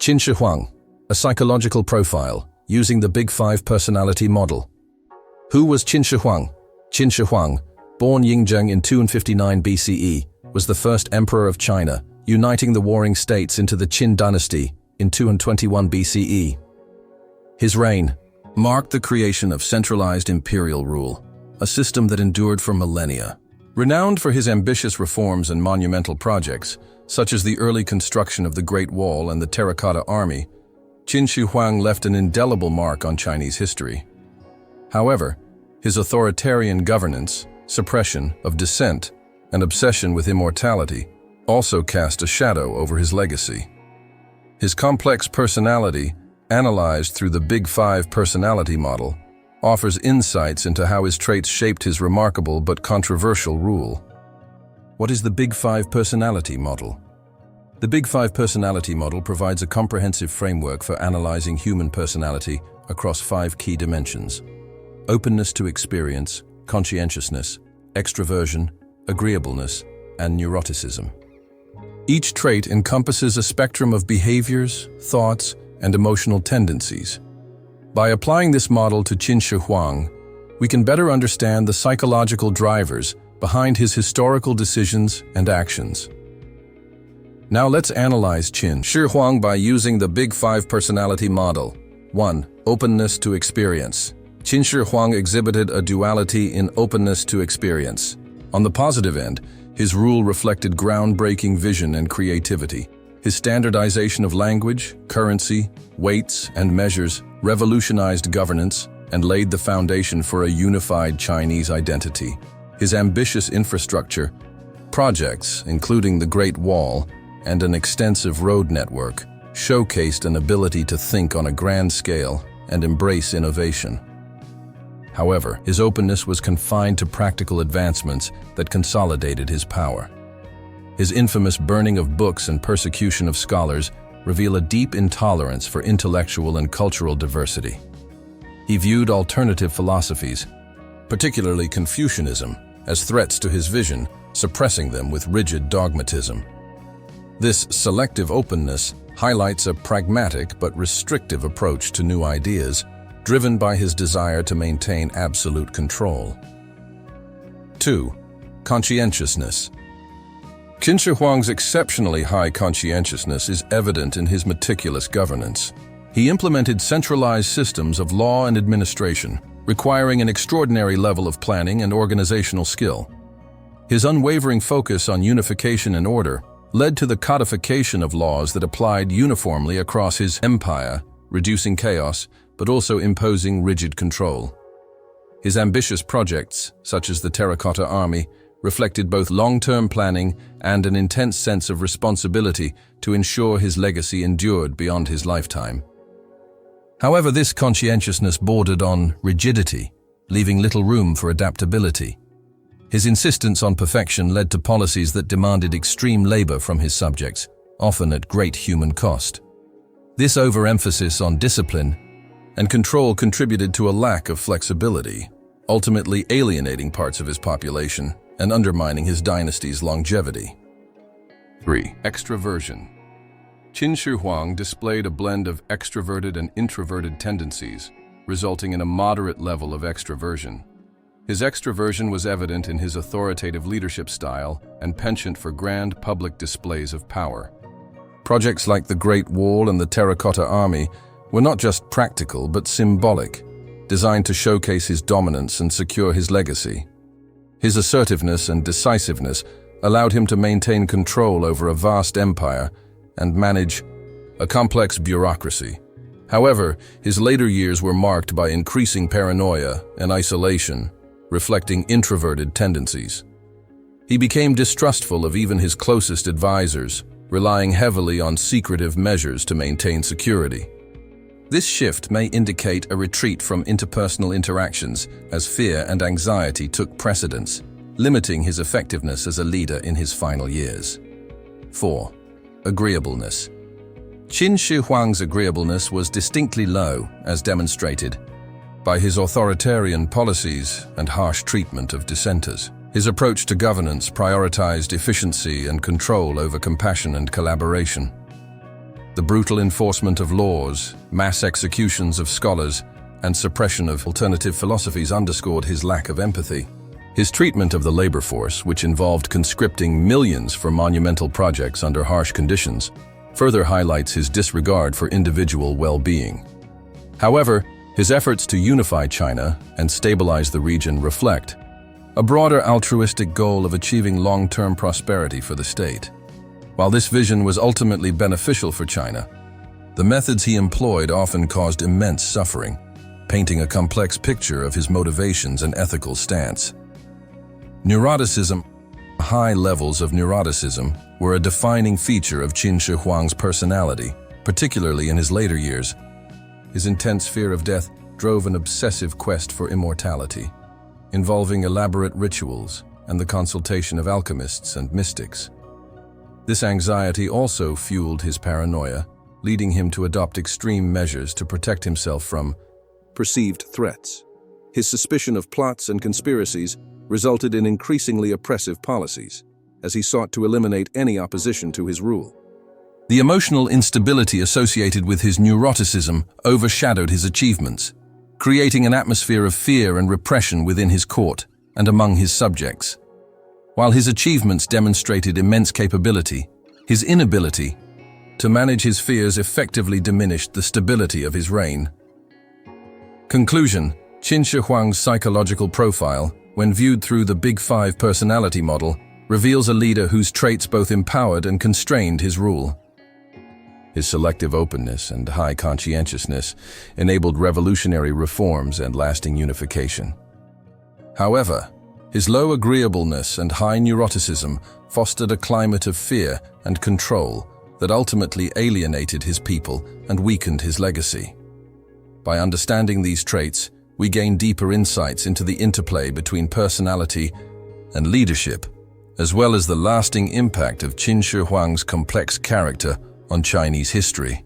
Qin Shi Huang, a psychological profile using the Big Five personality model. Who was Qin Shi Huang? Qin Shi Huang, born Yingzheng in 259 BCE, was the first emperor of China, uniting the warring states into the Qin Dynasty in 221 BCE. His reign marked the creation of centralized imperial rule, a system that endured for millennia. Renowned for his ambitious reforms and monumental projects, such as the early construction of the Great Wall and the Terracotta Army, Qin Shi Huang left an indelible mark on Chinese history. However, his authoritarian governance, suppression of dissent, and obsession with immortality also cast a shadow over his legacy. His complex personality, analyzed through the Big Five personality model, offers insights into how his traits shaped his remarkable but controversial rule. What is the Big Five personality model? The Big Five personality model provides a comprehensive framework for analyzing human personality across 5 key dimensions: openness to experience, conscientiousness, extraversion, agreeableness, and neuroticism. Each trait encompasses a spectrum of behaviors, thoughts, and emotional tendencies. By applying this model to Qin Shi Huang, we can better understand the psychological drivers behind his historical decisions and actions. Now let's analyze Qin Shi Huang by using the Big Five personality model. 1. Openness to experience. Qin Shi Huang exhibited a duality in openness to experience. On the positive end, his rule reflected groundbreaking vision and creativity. His standardization of language, currency, weights, and measures revolutionized governance and laid the foundation for a unified Chinese identity. His ambitious infrastructure, projects including the Great Wall and an extensive road network, showcased an ability to think on a grand scale and embrace innovation. However, his openness was confined to practical advancements that consolidated his power. His infamous burning of books and persecution of scholars reveal a deep intolerance for intellectual and cultural diversity. He viewed alternative philosophies, particularly Confucianism, as threats to his vision, suppressing them with rigid dogmatism. This selective openness highlights a pragmatic but restrictive approach to new ideas, driven by his desire to maintain absolute control. 2. Conscientiousness. Qin Shi Huang's exceptionally high conscientiousness is evident in his meticulous governance. He implemented centralized systems of law and administration, requiring an extraordinary level of planning and organizational skill. His unwavering focus on unification and order led to the codification of laws that applied uniformly across his empire, reducing chaos but also imposing rigid control. His ambitious projects, such as the Terracotta Army, reflected both long-term planning and an intense sense of responsibility to ensure his legacy endured beyond his lifetime. However, this conscientiousness bordered on rigidity, leaving little room for adaptability. His insistence on perfection led to policies that demanded extreme labor from his subjects, often at great human cost. This overemphasis on discipline and control contributed to a lack of flexibility, ultimately alienating parts of his population and undermining his dynasty's longevity. 3. Extraversion. Qin Shi Huang displayed a blend of extroverted and introverted tendencies, resulting in a moderate level of extraversion. His extraversion was evident in his authoritative leadership style and penchant for grand public displays of power. Projects like the Great Wall and the Terracotta Army were not just practical but symbolic, designed to showcase his dominance and secure his legacy. His assertiveness and decisiveness allowed him to maintain control over a vast empire and manage a complex bureaucracy. However, his later years were marked by increasing paranoia and isolation, reflecting introverted tendencies. He became distrustful of even his closest advisors, relying heavily on secretive measures to maintain security. This shift may indicate a retreat from interpersonal interactions as fear and anxiety took precedence, limiting his effectiveness as a leader in his final years. 4. Agreeableness. Qin Shi Huang's agreeableness was distinctly low, as demonstrated by his authoritarian policies and harsh treatment of dissenters. His approach to governance prioritized efficiency and control over compassion and collaboration. The brutal enforcement of laws, mass executions of scholars, and suppression of alternative philosophies underscored his lack of empathy. His treatment of the labor force, which involved conscripting millions for monumental projects under harsh conditions, further highlights his disregard for individual well-being. However, his efforts to unify China and stabilize the region reflect a broader altruistic goal of achieving long-term prosperity for the state. While this vision was ultimately beneficial for China, the methods he employed often caused immense suffering, painting a complex picture of his motivations and ethical stance. Neuroticism. High levels of neuroticism were a defining feature of Qin Shi Huang's personality, particularly in his later years. His intense fear of death drove an obsessive quest for immortality, involving elaborate rituals and the consultation of alchemists and mystics. This anxiety also fueled his paranoia, leading him to adopt extreme measures to protect himself from perceived threats. His suspicion of plots and conspiracies resulted in increasingly oppressive policies, as he sought to eliminate any opposition to his rule. The emotional instability associated with his neuroticism overshadowed his achievements, creating an atmosphere of fear and repression within his court and among his subjects. While his achievements demonstrated immense capability, his inability to manage his fears effectively diminished the stability of his reign. Conclusion: Qin Shi Huang's psychological profile, when viewed through the Big Five personality model, reveals a leader whose traits both empowered and constrained his rule. His selective openness and high conscientiousness enabled revolutionary reforms and lasting unification. However, his low agreeableness and high neuroticism fostered a climate of fear and control that ultimately alienated his people and weakened his legacy. By understanding these traits, we gain deeper insights into the interplay between personality and leadership, as well as the lasting impact of Qin Shi Huang's complex character on Chinese history.